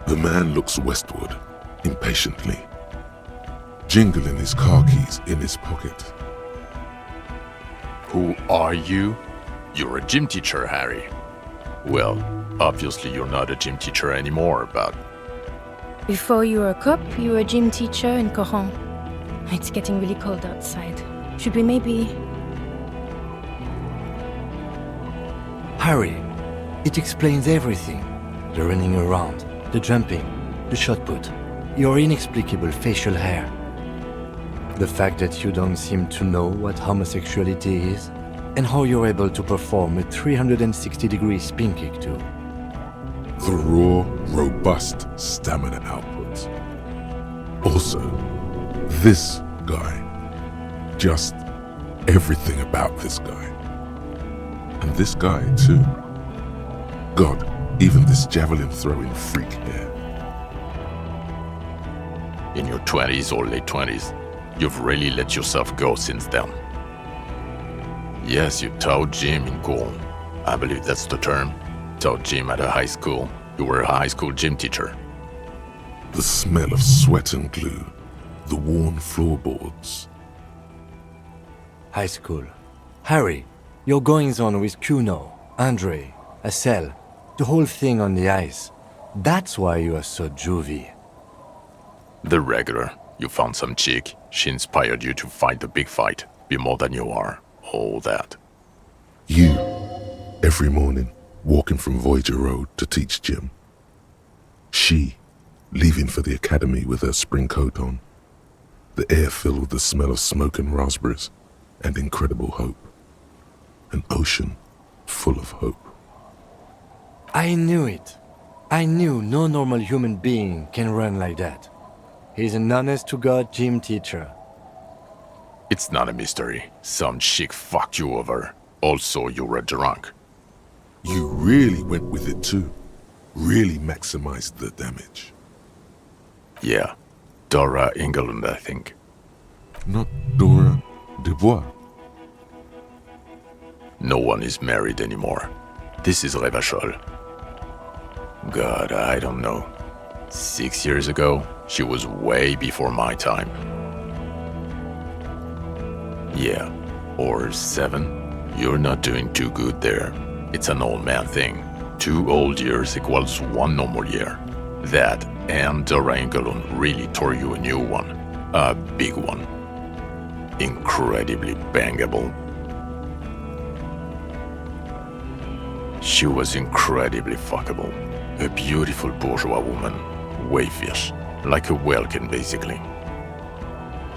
The man looks westward, impatiently, jingling his car keys in his pocket. Who are you? You're a gym teacher, Harry. Well, obviously you're not a gym teacher anymore, but... Before you were a cop, you were a gym teacher in Coron. It's getting really cold outside. Should we maybe... Harry, it explains everything. The running around, the jumping, the shot put, your inexplicable facial hair. The fact that you don't seem to know what homosexuality is, and how you're able to perform a 360-degree spin kick too. The raw, robust stamina output. Also, this guy. Just everything about this guy. And this guy too. God, even this javelin throwing freak here. In your 20s or late 20s, you've really let yourself go since then. Yes, you taught gym in Coron. I believe that's the term. Taught gym at a high school. You were a high school gym teacher. The smell of sweat and glue. The worn floorboards. High school. Harry, your goings-on with Kuno, Andre, Acel, the whole thing on the ice. That's why you are so juvie. The regular. You found some chick. She inspired you to fight the big fight. Be more than you are. All that. You, every morning, walking from Voyager Road to teach gym. She, leaving for the academy with her spring coat on. The air filled with the smell of smoke and raspberries and incredible hope. An ocean full of hope. I knew it. I knew no normal human being can run like that. He's an honest-to-God gym teacher. It's not a mystery. Some chick fucked you over. Also, you were drunk. You really went with it too. Really maximized the damage. Yeah. Dora Engelund, I think. Not Dora Dubois. No one is married anymore. This is Revachol. God, I don't know. 6 years ago, she was way before my time. Yeah, or 7. You're not doing too good there. It's an old man thing. 2 old years equals 1 normal year. That and Dora Engelund really tore you a new one. A big one. Incredibly bangable. She was incredibly fuckable. A beautiful bourgeois woman. Wayfish. Like a Welkin, basically.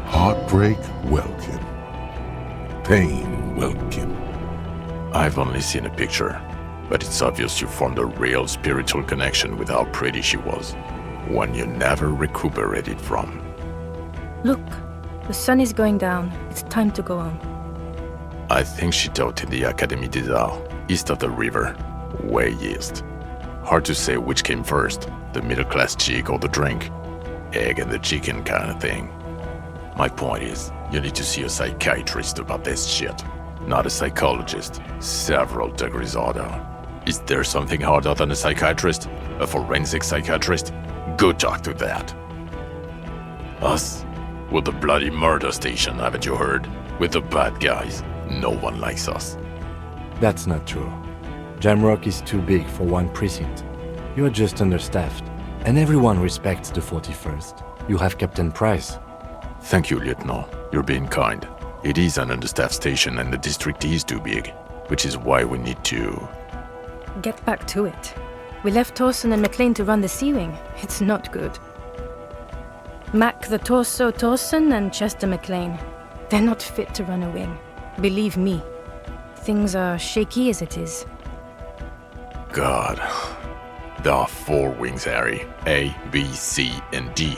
Heartbreak Welkin. Pain Welkin. I've only seen a picture, but it's obvious you formed a real spiritual connection with how pretty she was. One you never recuperated from. Look, the sun is going down. It's time to go home. I think she taught in the Académie des Arts, east of the river. Way east. Hard to say which came first, the middle-class chick or the drink. Egg and the chicken kind of thing. My point is, you need to see a psychiatrist about this shit. Not a psychologist. Several degrees harder. Is there something harder than a psychiatrist? A forensic psychiatrist? Go talk to that. Us? We're the bloody murder station, haven't you heard? We're the bad guys. No one likes us. That's not true. Jamrock is too big for one precinct. You're just understaffed, and everyone respects the 41st. You have Captain Price. Thank you, Lieutenant. You're being kind. It is an understaffed station and the district is too big, which is why we need to... Get back to it. We left Torsen and McLean to run the Sea Wing. It's not good. Mac the Torso Torsen and Chester McLean. They're not fit to run a wing. Believe me. Things are shaky as it is. God. There are 4 wings, Harry. A, B, C, and D.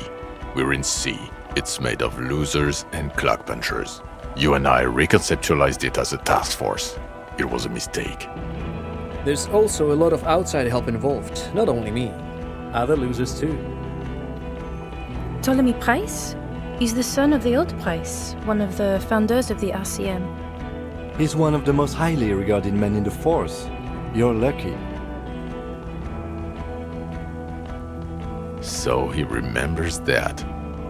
We're in C. It's made of losers and clock punchers. You and I reconceptualized it as a task force. It was a mistake. There's also a lot of outside help involved, not only me. Other losers too. Ptolemy Price? He's the son of the old Price, one of the founders of the RCM. He's one of the most highly regarded men in the force. You're lucky. So he remembers that.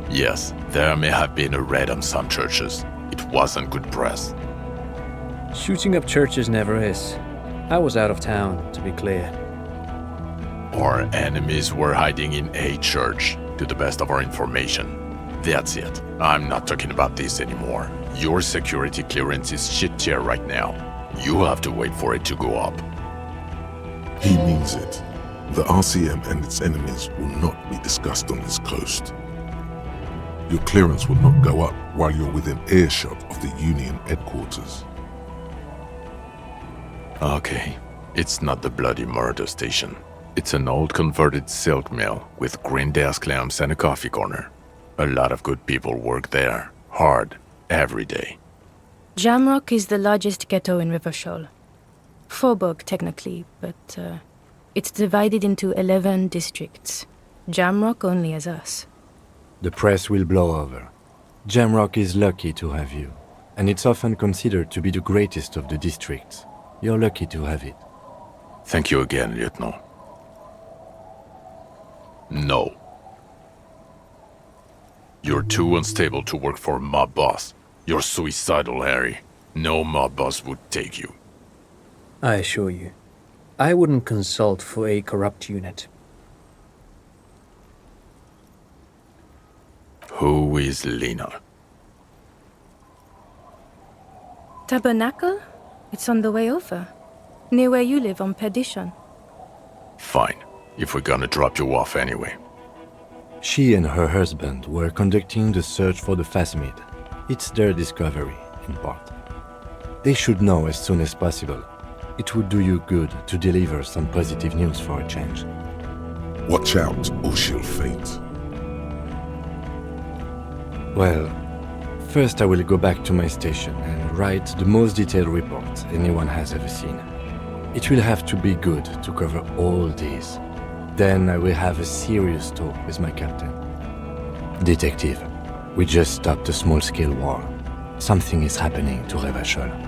Yes, there may have been a raid on some churches. It wasn't good press. Shooting up churches never is. I was out of town, to be clear. Our enemies were hiding in a church, to the best of our information. That's it. I'm not talking about this anymore. Your security clearance is shit tier right now. You have to wait for it to go up. He means it. The RCM and its enemies will not be discussed on this coast. Your clearance will not go up while you're within earshot of the Union headquarters. Okay, it's not the bloody murder station. It's an old converted silk mill with green desk lamps and a coffee corner. A lot of good people work there, hard, every day. Jamrock is the largest ghetto in Rivershoal. Faubourg, technically, but it's divided into 11 districts. Jamrock only has us. The press will blow over. Jamrock is lucky to have you, and it's often considered to be the greatest of the districts. You're lucky to have it. Thank you again, Lieutenant. No. You're too unstable to work for a mob boss. You're suicidal, Harry. No mob boss would take you. I assure you, I wouldn't consult for a corrupt unit. Who is Lena? Tabernacle? It's on the way over. Near where you live on Perdition. Fine, if we're gonna drop you off anyway. She and her husband were conducting the search for the Phasmid. It's their discovery, in part. They should know as soon as possible. It would do you good to deliver some positive news for a change. Watch out, or she'll faint. Well, first I will go back to my station and write the most detailed report anyone has ever seen. It will have to be good to cover all these. Then I will have a serious talk with my captain. Detective, we just stopped a small-scale war. Something is happening to Revachol.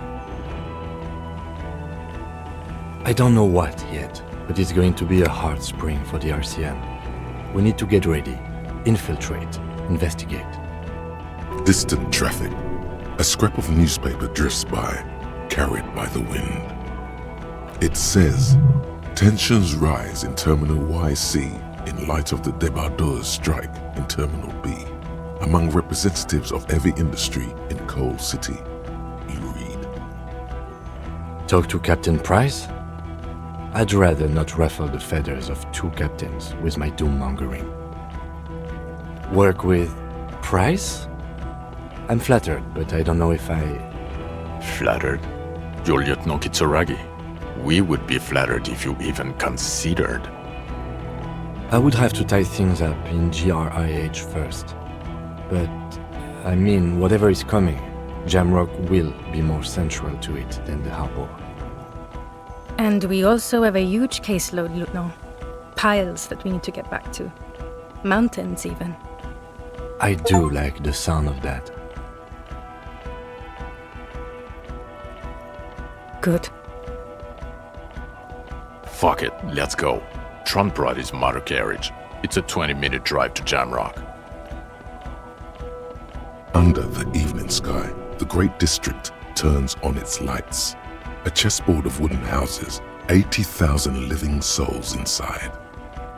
I don't know what yet, but it's going to be a hard spring for the RCM. We need to get ready, infiltrate, investigate. Distant traffic. A scrap of newspaper drifts by, carried by the wind. It says, tensions rise in Terminal YC in light of the débardeurs strike in Terminal B. Among representatives of every industry in Coal City. You read. Talk to Captain Price? I'd rather not ruffle the feathers of two captains with my doom-mongering. Work with Price? I'm flattered, but I don't know if I... Flattered? You're Lieutenant Kitsuragi. We would be flattered if you even considered. I would have to tie things up in GRIH first. But, I mean, whatever is coming, Jamrock will be more central to it than the harbor. And we also have a huge caseload, Lieutenant. Piles that we need to get back to. Mountains, even. I do like the sound of that. Good. Fuck it, let's go. Trump brought his motor carriage. It's a 20-minute drive to Jamrock. Under the evening sky, the great district turns on its lights. A chessboard of wooden houses, 80,000 living souls inside.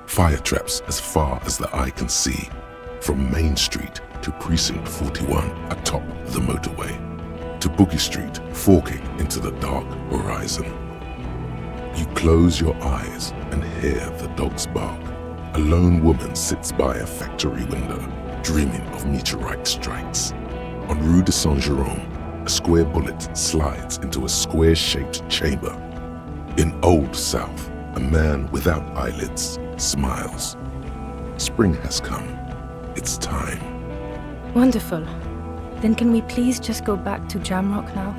Fire traps as far as the eye can see, from Main Street to Precinct 41 atop the motorway, to Boogie Street forking into the dark horizon. You close your eyes and hear the dogs bark. A lone woman sits by a factory window, dreaming of meteorite strikes. On Rue de Saint-Jérôme, a square bullet slides into a square-shaped chamber. In Old South, a man without eyelids smiles. Spring has come. It's time. Wonderful. Then can we please just go back to Jamrock now?